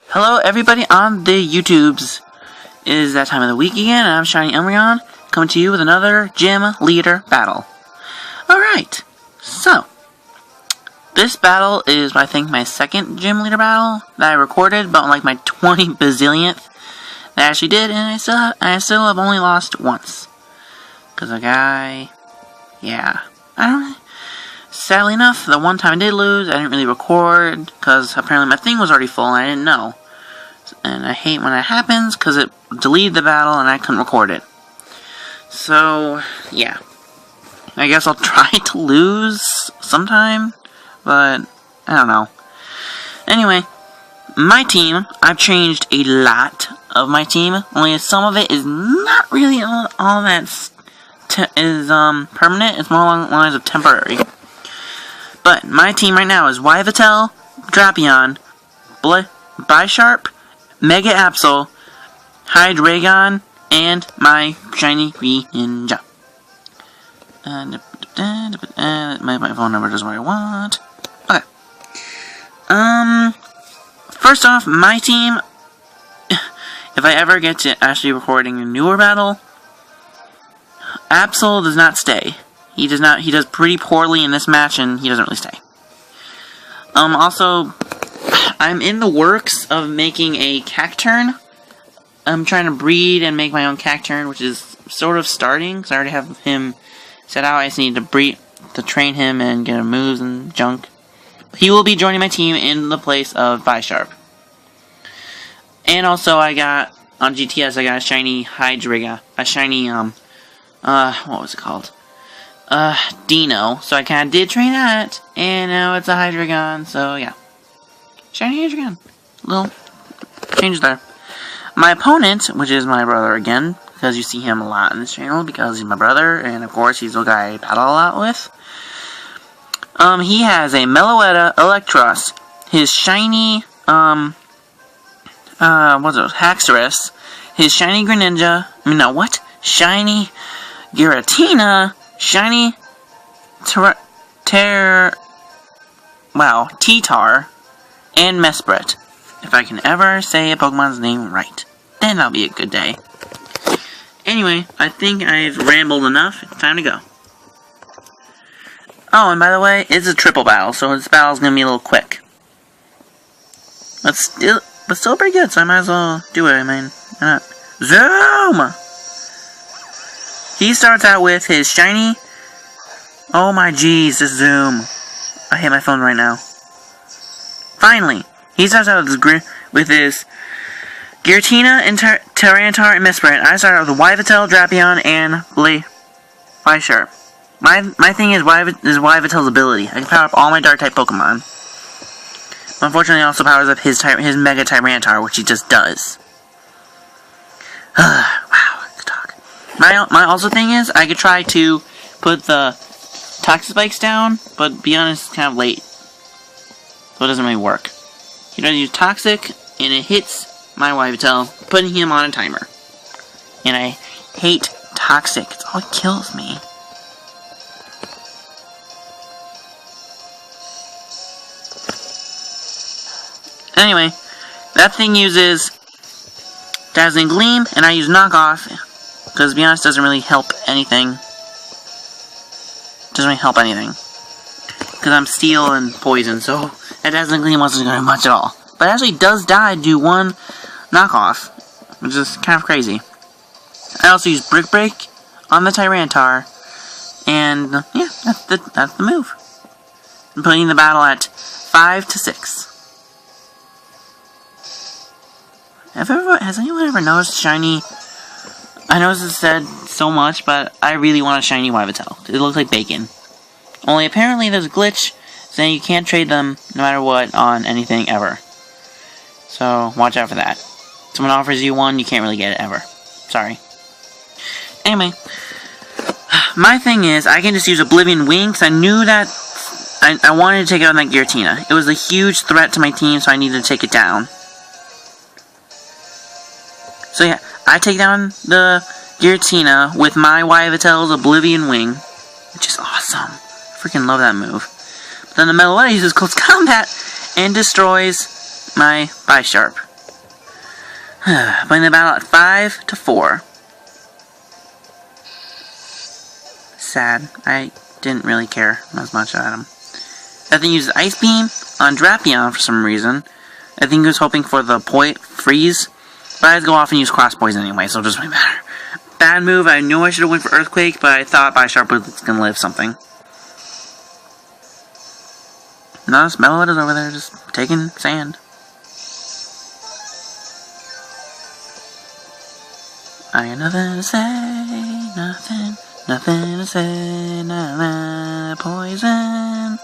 Hello everybody on the YouTubes. It is that time of the week again, and I'm Shiny Umbreon, coming to you with another gym leader battle. Alright, so, this battle is, I think, my second gym leader battle that I recorded, but like my 20 bazillionth that I actually did, and I still have only lost once. Because the guy, yeah, I don't know. Sadly enough, the one time I did lose, I didn't really record, because apparently my thing was already full and I didn't know. And I hate when that happens, because it deleted the battle and I couldn't record it. So, yeah. I guess I'll try to lose sometime, but I don't know. Anyway, my team, I've changed a lot of my team, only some of it is not really all that permanent. It's more along the lines of temporary. But my team right now is Yveltal, Drapion, Bisharp, Mega Absol, Hydreigon, and my shiny Greninja. My phone number is what I want. Okay. First off, my team, if I ever get to actually recording a newer battle, Absol does not stay. He does pretty poorly in this match, and he doesn't really stay. Also, I'm in the works of making a Cacturn. I'm trying to breed and make my own Cacturn, which is sort of starting, because I already have him set out. I just need to train him and get him moves and junk. He will be joining my team in the place of Bisharp. And also, I got, on GTS, I got a shiny Hydreigon, a shiny, what was it called? Dino. So I kind of did train that, and now it's a Hydreigon, so yeah. Shiny Hydreigon. Little changes there. My opponent, which is my brother again, because you see him a lot in this channel, because he's my brother, and of course he's the guy I battle a lot with. He has a Meloetta Electros, his shiny, what's it, Haxorus, his shiny Greninja, shiny Giratina, shiny T-Tar, and Mesprit. If I can ever say a Pokemon's name right, then that'll be a good day. Anyway, I think I've rambled enough. It's time to go. Oh, and by the way, it's a triple battle, so this battle's gonna be a little quick. But still pretty good, so I might as well do it. I mean, Zoom! He starts out with his shiny... Oh my jeez, this Zoom. I hate my phone right now. Finally, he starts out with his Giratina and Tyranitar and Mesprit. I start out with Yveltal, Drapion, and Bisharp. My thing is Yveltal's ability. I can power up all my Dark-type Pokemon. But unfortunately, it also powers up his Mega Tyranitar, which he just does. Wow, good talk. My also thing is, I could try to put the Toxic Spikes down, but to be honest, it's kind of late. So it doesn't really work. He does use Toxic, and it hits my Yveltal, putting him on a timer. And I hate Toxic. It's all it kills me. Anyway, that thing uses Dazzling Gleam, and I use Knockoff, because to be honest, it doesn't really help anything. Doesn't really help anything. Because I'm Steel and Poison, so that Dazzling Gleam wasn't going to do much at all. But it actually does do one Knockoff, which is kind of crazy. I also use Brick Break on the Tyranitar, and yeah, that's the move. I'm putting the battle at 5-6. Has anyone ever noticed shiny... I know this is said so much, but I really want a shiny Yveltal. It looks like bacon. Only apparently there's a glitch saying you can't trade them no matter what on anything ever. So watch out for that. Someone offers you one, you can't really get it ever. Sorry. Anyway, My thing is, I can just use Oblivion Wing, because I knew that I wanted to take out that Giratina. It was a huge threat to my team, so I needed to take it down. So yeah, I take down the Giratina with my Yveltal's Oblivion Wing, which is awesome. Freaking love that move. But then the Meloetta uses Close Combat and destroys my Bisharp. Playing the battle at 5-4. Sad. I didn't really care as much about him. That thing uses Ice Beam on Drapion for some reason. I think he was hoping for the freeze. But I had to go off and use Cross Poison anyway, so it doesn't really matter. Bad move. I knew I should have went for Earthquake, but I thought Bisharp was going to live something. Notice Meloetta's over there just taking sand. I got nothing to say, nothing to say, poison.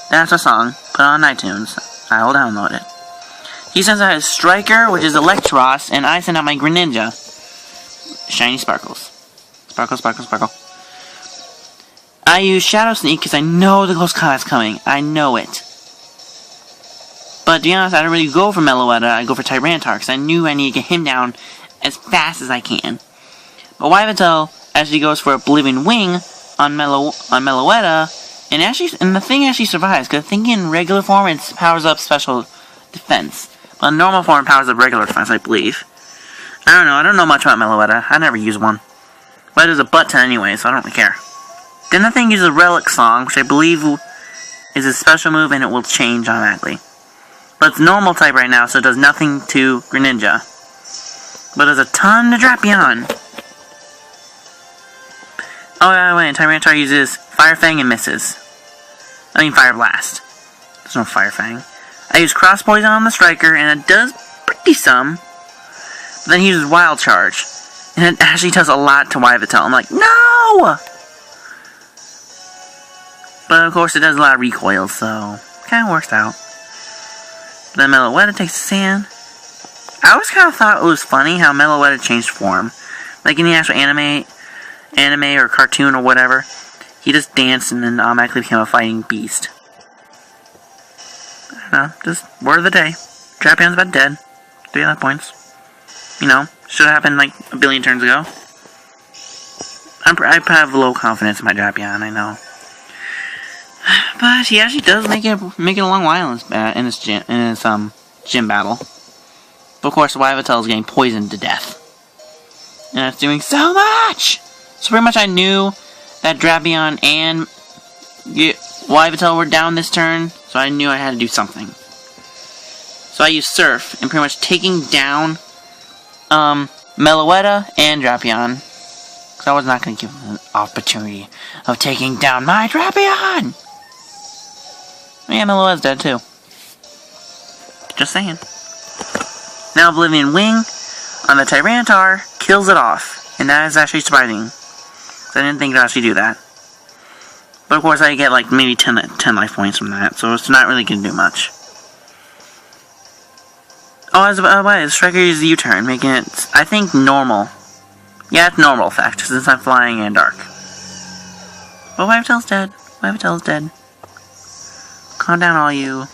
That's a song. Put it on iTunes. I will download it. He sends out his Striker, which is Electros, and I send out my Greninja. Shiny Sparkles. Sparkle, sparkle, sparkle. I use Shadow Sneak because I know the Close Combat's coming. I know it. But to be honest, I don't really go for Meloetta. I go for Tyranitar because I knew I need to get him down as fast as I can. But Yveltal actually goes for Oblivion Wing on Meloetta, and the thing actually survives because I think in regular form it powers up special defense. But in normal form it powers up regular defense, I believe. I don't know much about Meloetta. I never use one. But it's a butt-ton anyway, so I don't really care. Then the thing uses a Relic Song, which I believe is a special move and it will change automatically. But it's normal type right now, so it does nothing to Greninja. But there's a ton to Drapion. Oh, yeah, wait, Tyranitar uses Fire Fang and misses. I mean Fire Blast. There's no Fire Fang. I use Cross Poison on the Striker, and it does pretty some. But then he uses Wild Charge. And it actually does a lot to Yveltal. I'm like, no! But of course it does a lot of recoil, so it kind of works out. Then Meloetta takes the sand. I always kind of thought it was funny how Meloetta changed form. Like in the actual anime or cartoon or whatever, he just danced and then automatically became a fighting beast. I don't know, just word of the day. Drapion's about dead. 3.5 points. You know, should have happened like a billion turns ago. I have low confidence in my Drapion, I know. But he actually does make it a long while in his gym battle. But of course, Yveltal is getting poisoned to death. And it's doing so much! So pretty much I knew that Drapion and Yveltal were down this turn, so I knew I had to do something. So I used Surf, and pretty much taking down Meloetta and Drapion. Because I was not going to give him an opportunity of taking down my Drapion! Yeah, Meloetta's dead too. Just saying. Now Oblivion Wing on the Tyranitar kills it off. And that is actually surprising. So I didn't think it would actually do that. But of course I get like maybe 10 life points from that. So it's not really going to do much. Oh, the Striker uses the U-turn, making it, I think, normal. Yeah, it's normal effect, since I'm flying and dark. But Yveltal's dead. Yveltal's dead. Calm down, all you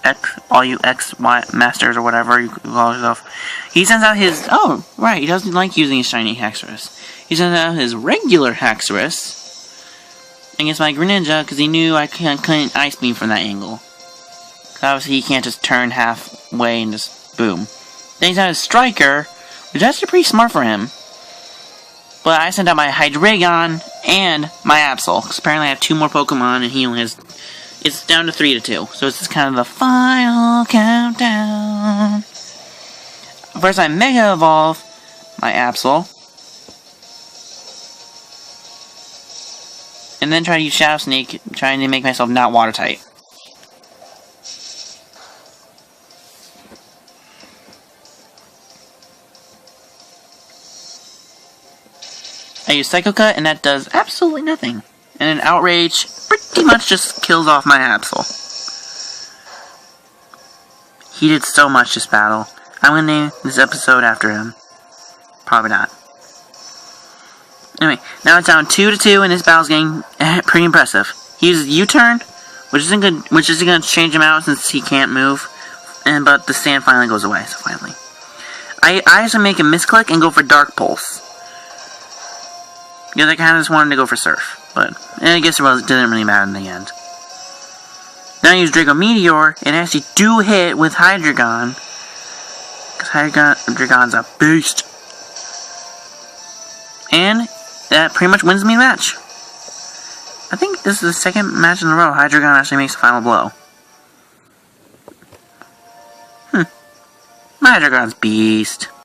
X masters or whatever you call yourself. He sends out his. Oh, right. He doesn't like using his shiny Haxorus. He sends out his regular Haxorus against my Greninja because he knew I couldn't Ice Beam from that angle. Because obviously he can't just turn halfway and just boom. Then he sent out his Striker, which is actually pretty smart for him. But I sent out my Hydreigon and my Absol because apparently I have 2 more Pokemon and he only has. It's down to 3-2, so it's just kind of the final countdown. First I Mega Evolve my Absol. And then try to use Shadow Sneak, trying to make myself not watertight. I use Psycho Cut, and that does absolutely nothing. And an Outrage pretty much just kills off my Absol. He did so much this battle. I'm gonna name this episode after him. Probably not. Anyway, now it's down 2-2, and this battle's getting pretty impressive. He uses U-turn, which isn't going to change him out since he can't move, but the stand finally goes away. So finally, I actually make a misclick and go for Dark Pulse. Yeah, I kind of just wanted to go for Surf, but I guess it didn't really matter in the end. Then I use Draco Meteor, and actually do hit with Hydreigon, because Hydreigon's a beast. And that pretty much wins me the match. I think this is the second match in a row Hydreigon actually makes the final blow. My Hydreigon's beast.